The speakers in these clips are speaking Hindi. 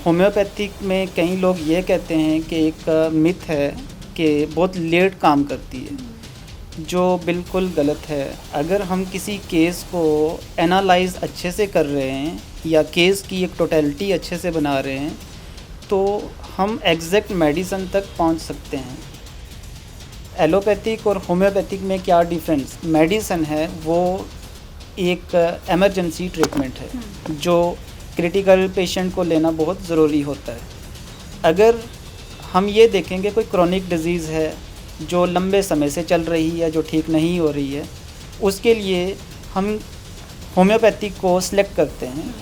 होम्योपैथिक में कई लोग ये कहते हैं कि एक मिथ है कि बहुत लेट काम करती है, जो बिल्कुल गलत है। अगर हम किसी केस को एनालाइज अच्छे से कर रहे हैं या केस की एक टोटलिटी अच्छे से बना रहे हैं तो हम एग्जैक्ट मेडिसिन तक पहुंच सकते हैं। एलोपैथिक और होम्योपैथिक में क्या डिफरेंस? मेडिसिन है वो एक इमरजेंसी ट्रीटमेंट है जो क्रिटिकल पेशेंट को लेना बहुत ज़रूरी होता है। अगर हम ये देखेंगे कोई क्रॉनिक डिजीज़ है जो लंबे समय से चल रही है, जो ठीक नहीं हो रही है, उसके लिए हम होम्योपैथिक को सिलेक्ट करते हैं।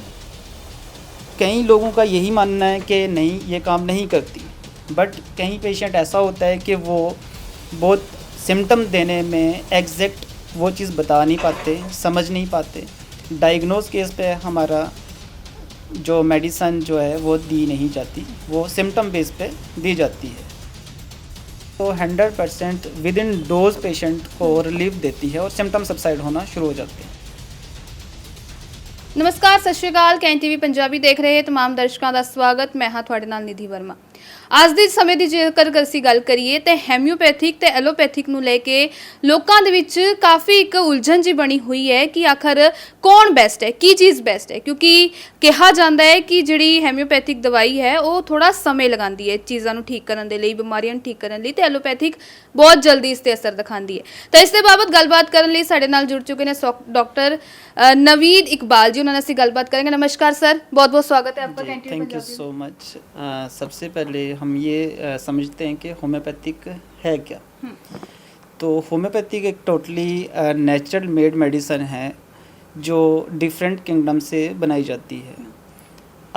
कई लोगों का यही मानना है कि नहीं, ये काम नहीं करती, बट कई पेशेंट ऐसा होता है कि वो बहुत सिम्टम देने में एग्जैक्ट वो चीज़ बता नहीं पाते, समझ नहीं पाते। डायग्नोज केस पे हमारा जो मेडिसन जो है वो दी नहीं जाती, वो सिम्टम बेस पे दी जाती है। तो 100% विद इन डोज पेशेंट को रिलीफ देती है और सिम्टम सबसाइड होना शुरू हो जाते हैं। नमस्कार, सत श्री अकाल। कैन टीवी पंजाबी देख रहे तमाम दर्शकों का स्वागत। मैं हाँ ਤੁਹਾਡੇ ਨਾਲ ਨਿਧੀ ਵਰਮਾ। ਅੱਜ ਦੇ ਸਮੇਂ ਦੀ ਜੇਕਰ ਅਸੀਂ ਗੱਲ ਕਰੀਏ ਤੇ ਹੈਮਿਓਪੈਥਿਕ ਤੇ ਐਲੋਪੈਥਿਕ ਨੂੰ ਲੈ ਕੇ ਲੋਕਾਂ ਦੇ ਵਿੱਚ ਕਾਫੀ ਇੱਕ ਉਲਝਣ ਜੀ ਬਣੀ ਹੋਈ ਹੈ ਕਿ ਆਖਰ ਕੌਣ ਬੈਸਟ ਹੈ, ਕੀ ਚੀਜ਼ ਬੈਸਟ ਹੈ। ਕਿਉਂਕਿ ਕਿਹਾ ਜਾਂਦਾ ਹੈ ਕਿ ਜਿਹੜੀ ਹੈਮਿਓਪੈਥਿਕ ਦਵਾਈ ਹੈ ਉਹ ਥੋੜਾ ਸਮੇਂ ਲਗਾਉਂਦੀ ਹੈ ਚੀਜ਼ਾਂ ਨੂੰ ਠੀਕ ਕਰਨ ਦੇ ਲਈ, ਬਿਮਾਰੀਆਂ ਨੂੰ ਠੀਕ ਕਰਨ ਲਈ, ਤੇ ਐਲੋਪੈਥਿਕ ਬਹੁਤ ਜਲਦੀ ਇਸ ਤੇ ਅਸਰ ਦਿਖਾਉਂਦੀ ਹੈ। ਤਾਂ ਇਸ ਦੇ ਬਾਬਤ ਗੱਲਬਾਤ ਕਰਨ ਲਈ ਸਾਡੇ ਨਾਲ ਜੁੜ ਚੁੱਕੇ ਨੇ डॉक्टर नवीद इकबाल जी। उन्होंने ऐसी गलबात करेंगे। नमस्कार सर, बहुत बहुत स्वागत है आपका। Thank you so much. सबसे पहले हम ये समझते हैं कि होम्योपैथिक है क्या। तो होम्योपैथिक एक टोटली नेचुरल मेड मेडिसिन है जो डिफरेंट किंगडम से बनाई जाती है।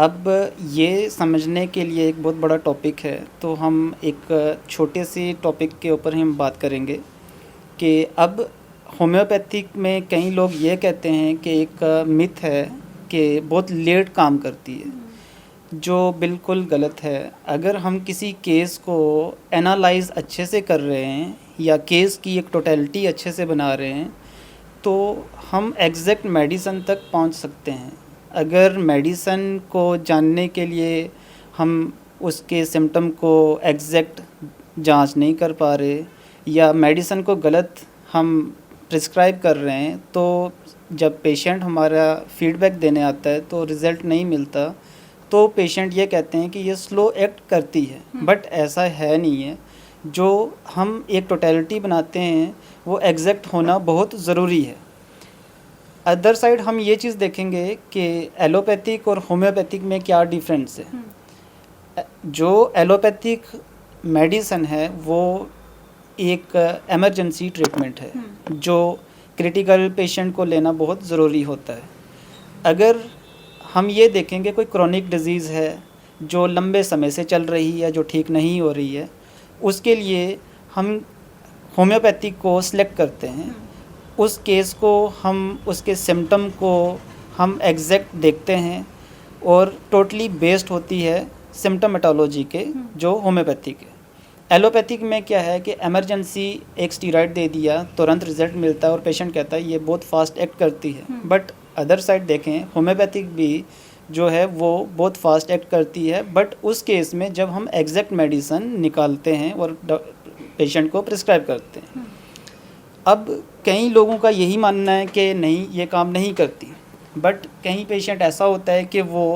अब ये समझने के लिए एक बहुत बड़ा टॉपिक है, तो हम एक छोटे से टॉपिक के ऊपर हम बात करेंगे कि अब होम्योपैथिक में कई लोग ये कहते हैं कि एक मिथ है कि बहुत लेट काम करती है, जो बिल्कुल गलत है। अगर हम किसी केस को एनालाइज अच्छे से कर रहे हैं या केस की एक टोटलिटी अच्छे से बना रहे हैं तो हम एग्जैक्ट मेडिसिन तक पहुंच सकते हैं। अगर मेडिसिन को जानने के लिए हम उसके सिम्टम को एग्जैक्ट जांच नहीं कर पा रहे या मेडिसिन को गलत हम प्रिस्क्राइब कर रहे हैं, तो जब पेशेंट हमारा फीडबैक देने आता है तो रिज़ल्ट नहीं मिलता, तो पेशेंट ये कहते हैं कि ये स्लो एक्ट करती है, बट ऐसा है नहीं है। जो हम एक टोटलिटी बनाते हैं वो एग्जैक्ट होना बहुत ज़रूरी है। अदर साइड हम ये चीज़ देखेंगे कि एलोपैथिक और होम्योपैथिक में क्या डिफरेंस है। जो एलोपैथिक मेडिसिन है वो एक इमरजेंसी ट्रीटमेंट है जो क्रिटिकल पेशेंट को लेना बहुत ज़रूरी होता है। अगर हम ये देखेंगे कोई क्रॉनिक डिजीज़ है जो लंबे समय से चल रही है, जो ठीक नहीं हो रही है, उसके लिए हम होम्योपैथिक को सिलेक्ट करते हैं। उस केस को हम उसके सिम्टम को हम एग्जैक्ट देखते हैं और टोटली बेस्ड होती है सिम्टोमेटोलॉजी के जो होम्योपैथिक है। एलोपैथिक में क्या है कि इमरजेंसी एक स्टीरॉयड दे दिया, तुरंत रिजल्ट मिलता है और पेशेंट कहता है ये बहुत फास्ट एक्ट करती है। बट अदर साइड देखें, होम्योपैथिक भी जो है वो बहुत फास्ट एक्ट करती है, बट उस केस में जब हम एग्जैक्ट मेडिसिन निकालते हैं और पेशेंट को प्रिस्क्राइब करते हैं। अब कई लोगों का यही मानना है कि नहीं, ये काम नहीं करती, बट कई पेशेंट ऐसा होता है कि वो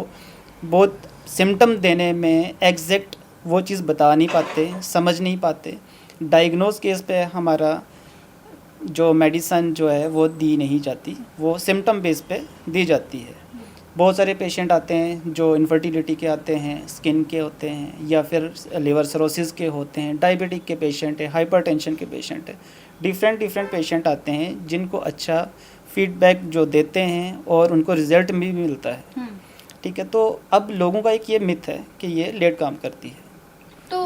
बहुत सिम्टम देने में एग्जैक्ट वो चीज़ बता नहीं पाते, समझ नहीं पाते। डायग्नोज केस पे हमारा जो मेडिसन जो है वो दी नहीं जाती, वो सिम्टम बेस पे दी जाती है। बहुत सारे पेशेंट आते हैं जो इनफर्टिलिटी के आते हैं, स्किन के होते हैं, या फिर लिवर सिरोसिस के होते हैं, डायबिटिक के पेशेंट है, हाइपरटेंशन के पेशेंट है। डिफरेंट पेशेंट आते हैं जिनको अच्छा फीडबैक जो देते हैं और उनको रिज़ल्ट भी मिलता है। ठीक है, तो अब लोगों का एक ये मिथ है कि ये लेट काम करती है। तो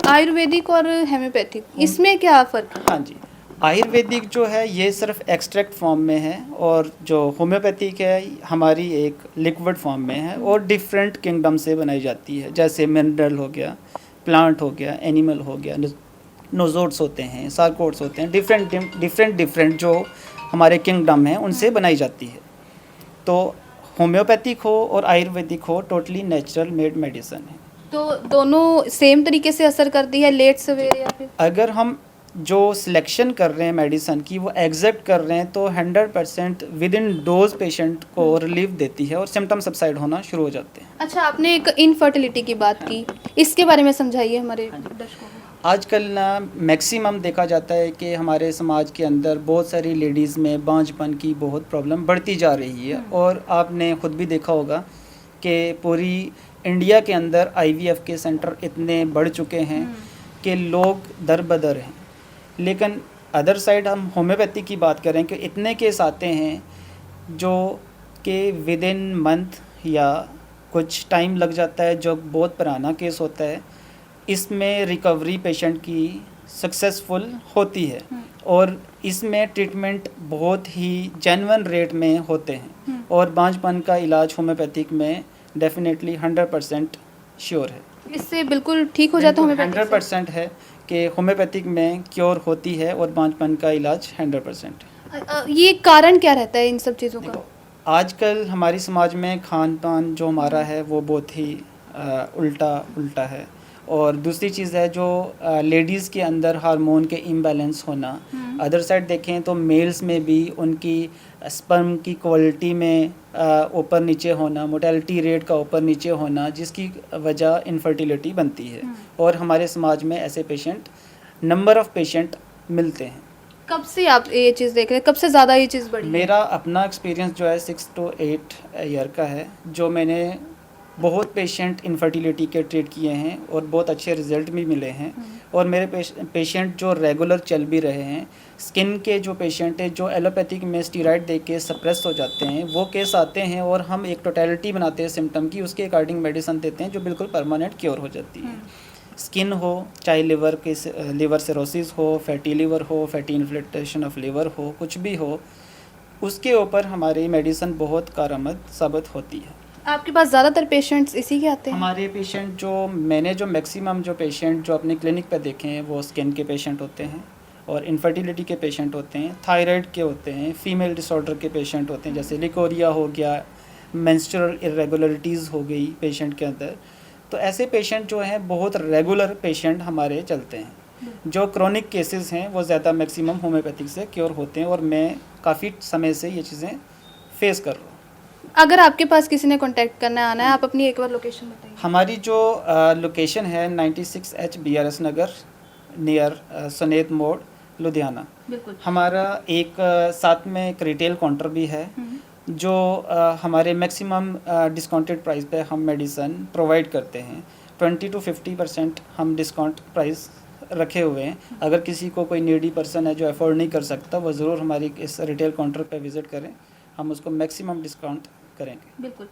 आयुर्वेदिक और हेम्योपैथिक, इसमें क्या फ़र्क है? हाँ जी, आयुर्वेदिक जो है ये सिर्फ एक्सट्रैक्ट फॉर्म में है और जो होम्योपैथिक है हमारी एक लिक्विड फॉर्म में है और डिफरेंट किंगडम से बनाई जाती है। जैसे मिनरल हो गया, प्लांट हो गया, एनिमल हो गया, नोजोट्स होते हैं, सार्कोट्स होते हैं, डिफरेंट जो हमारे किंगडम हैं उनसे बनाई जाती है। तो होम्योपैथिक हो और आयुर्वेदिक हो, टोटली नेचुरल मेड मेडिसिन है। तो दोनों सेम तरीके से असर करती है, लेट सवेरे या फिर? अगर हम जो सिलेक्शन कर रहे हैं मेडिसिन की वो एग्जैक्ट कर रहे हैं तो 100% विद इन डोज पेशेंट को रिलीफ देती है और सिम्टम सबसाइड होना शुरू हो जाते हैं। अच्छा, आपने एक इनफर्टिलिटी की बात की, इसके बारे में समझाइए हमारे दर्शकों को। आजकल ना मैक्सिमम देखा जाता है कि हमारे समाज के अंदर बहुत सारी लेडीज़ में बांझपन की बहुत प्रॉब्लम बढ़ती जा रही है और आपने खुद भी देखा होगा कि पूरी इंडिया के अंदर आईवीएफ के सेंटर इतने बढ़ चुके हैं कि लोग दर बदर हैं। लेकिन अदर साइड हम होम्योपैथी की बात करें कि इतने केस आते हैं जो कि विद इन मंथ या कुछ टाइम लग जाता है, जो बहुत पुराना केस होता है। इसमें रिकवरी पेशेंट की सक्सेसफुल होती है और इसमें ट्रीटमेंट बहुत ही जेन्युइन रेट में होते हैं और बांझपन का इलाज होम्योपैथिक में डेफिनेटली 100% श्योर है। इससे बिल्कुल ठीक हो जाता है होम्योपैथिक से? 100% है कि होम्योपैथिक में क्योर होती है और बांझपन का इलाज 100%। ये कारण क्या रहता है इन सब चीज़ों का? देखो, आजकल हमारी समाज में खान पान जो हमारा है वो बहुत ही उल्टा है और दूसरी चीज़ है जो लेडीज़ के अंदर हार्मोन के इम्बैलेंस होना। अदर साइड देखें तो मेल्स में भी उनकी स्पर्म की क्वालिटी में ऊपर नीचे होना, मोर्टेलिटी रेट का ऊपर नीचे होना, जिसकी वजह इनफर्टिलिटी बनती है और हमारे समाज में ऐसे पेशेंट, नंबर ऑफ़ पेशेंट मिलते हैं। कब से आप ये चीज़ देख रहे हैं, कब से ज़्यादा ये चीज़ बढ़ी है? मेरा अपना एक्सपीरियंस जो है 6 to 8 ईयर का है, जो मैंने बहुत पेशेंट इनफर्टिलिटी के ट्रीट किए हैं और बहुत अच्छे रिजल्ट भी मिले हैं और मेरे पेशेंट जो रेगुलर चल भी रहे हैं। स्किन के जो पेशेंट है जो एलोपैथिक में स्टीरॉयड दे के सप्रेस हो जाते हैं, वो केस आते हैं और हम एक टोटलिटी बनाते हैं सिम्टम की, उसके अकॉर्डिंग मेडिसिन देते हैं जो बिल्कुल परमानेंट क्योर हो जाती है। स्किन हो, चाहे लिवर सिरोसिस हो, फैटी लिवर हो, फैटी इन्फ्लेटेशन ऑफ लिवर हो, कुछ भी हो, उसके ऊपर हमारी मेडिसिन बहुत कारआमद साबित होती है। आपके पास ज़्यादातर पेशेंट्स इसी के आते हैं? हमारे पेशेंट जो मैक्सिमम जो पेशेंट जो अपने क्लिनिक पे देखे हैं वो स्किन के पेशेंट होते हैं और इनफर्टिलिटी के पेशेंट होते हैं, थायराइड के होते हैं, फीमेल डिसऑर्डर के पेशेंट होते हैं, जैसे लिकोरिया हो गया, मेंस्ट्रुअल इरेगुलरिटीज़ हो गई पेशेंट के अंदर। तो ऐसे पेशेंट जो हैं बहुत रेगुलर पेशेंट हमारे चलते हैं। जो क्रॉनिक केसेस हैं वो ज़्यादा मैक्सिमम होम्योपैथिक से क्योर होते हैं और मैं काफ़ी समय से ये चीज़ें फेस कर रहा हूँ। अगर आपके पास किसी ने कांटेक्ट करना आना है, आप अपनी एक बार लोकेशन बताइए। हमारी जो लोकेशन है 96H BRS नगर नियर सुनेत मोड़, लुधियाना। बिल्कुल। हमारा एक साथ में एक रिटेल काउंटर भी है जो हमारे मैक्सिमम डिस्काउंटेड प्राइस पे हम मेडिसिन प्रोवाइड करते हैं। 20 to 50% हम डिस्काउंट प्राइस रखे हुए हैं। अगर किसी को कोई नीडी पर्सन है जो अफोर्ड नहीं कर सकता, वो ज़रूर हमारी इस रिटेल काउंटर पे विज़िट करें, हम उसको मैक्सिमम डिस्काउंट करेंगे। बिल्कुल।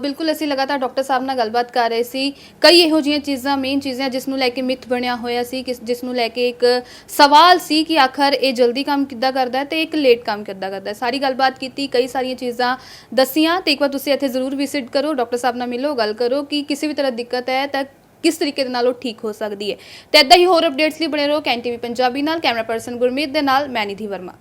ਬਿਲਕੁਲ ਅਸੀਂ ਲਗਾਤਾਰ ਡਾਕਟਰ ਸਾਹਿਬ ਨਾਲ ਗੱਲਬਾਤ ਕਰ ਰਹੇ ਸੀ। ਕਈ ਇਹੋ ਜਿਹੀਆਂ ਚੀਜ਼ਾਂ, ਮੇਨ ਚੀਜ਼ਾਂ ਜਿਸ ਨੂੰ ਲੈ ਕੇ ਮਿਥ ਬਣਿਆ ਹੋਇਆ ਸੀ, ਜਿਸ ਨੂੰ ਲੈ ਕੇ ਇੱਕ ਸਵਾਲ ਸੀ ਕਿ ਆਖਰ ਇਹ ਜਲਦੀ ਕੰਮ ਕਿੱਦਾਂ ਕਰਦਾ ਹੈ ਤੇ ਇੱਕ ਲੇਟ ਕੰਮ ਕਿੱਦਾਂ ਕਰਦਾ ਹੈ। ਸਾਰੀ ਗੱਲਬਾਤ ਕੀਤੀ, ਕਈ ਸਾਰੀਆਂ ਚੀਜ਼ਾਂ ਦੱਸੀਆਂ ਤੇ ਇੱਕ ਵਾਰ ਤੁਸੀਂ ਇੱਥੇ ਜ਼ਰੂਰ ਵਿਜ਼ਿਟ ਕਰੋ, ਡਾਕਟਰ ਸਾਹਿਬ ਨਾਲ ਮਿਲੋ, ਗੱਲ ਕਰੋ ਕਿ ਕਿਸੇ ਵੀ ਤਰ੍ਹਾਂ ਦਿੱਕਤ ਹੈ ਤਾਂ ਕਿਸ ਤਰੀਕੇ ਦੇ ਨਾਲ ਉਹ ਠੀਕ ਹੋ ਸਕਦੀ ਹੈ। ਤੇ ਇੱਦਾਂ ਹੀ ਹੋਰ ਅਪਡੇਟਸ ਲਈ ਬਣੇ ਰਹੋ ਕੈਨ ਟੀਵੀ ਪੰਜਾਬੀ ਨਾਲ। ਕੈਮਰਾ ਪਰਸਨ ਗੁਰਮੀਤ ਦੇ ਨਾਲ ਮੈਂ ਨਿਧੀ ਵਰਮਾ।